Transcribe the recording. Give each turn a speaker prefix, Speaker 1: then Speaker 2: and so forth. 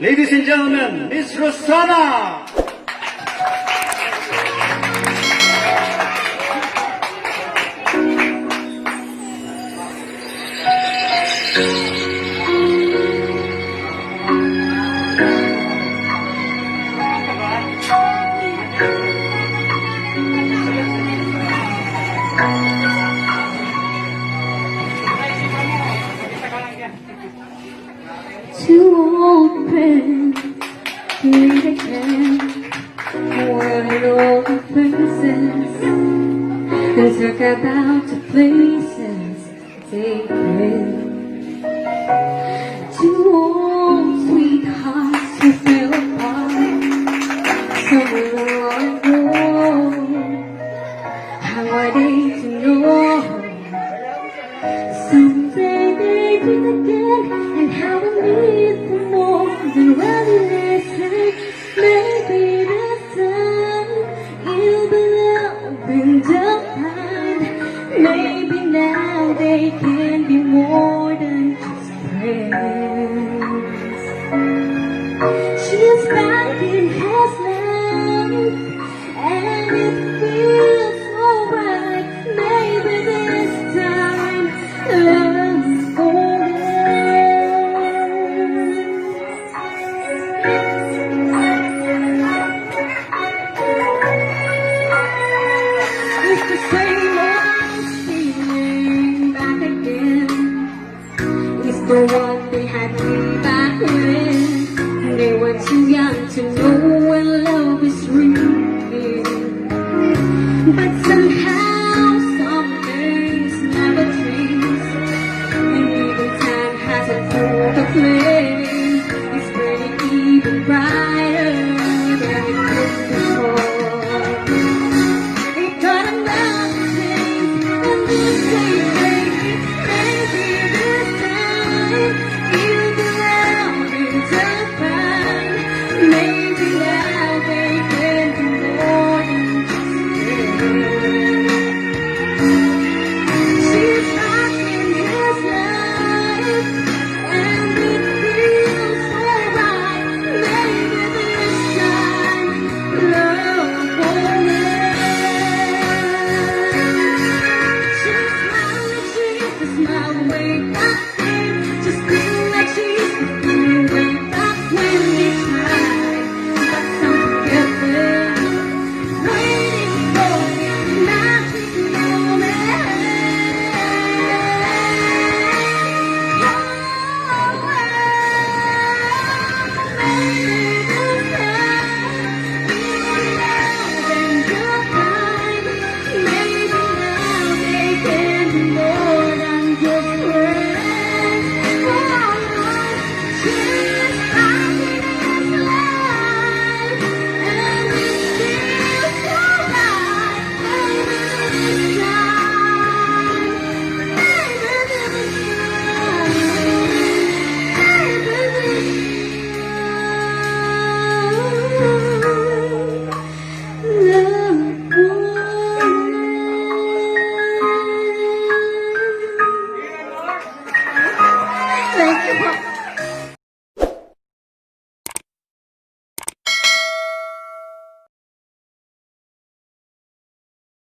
Speaker 1: Ladies and gentlemen, Miss Rosanna!
Speaker 2: Two old friends, here they can, one old princess, and talk about the places they've been. Two old sweethearts who fell apart so long ago. How are they to know? Someday they meet again, and how we need them more than right.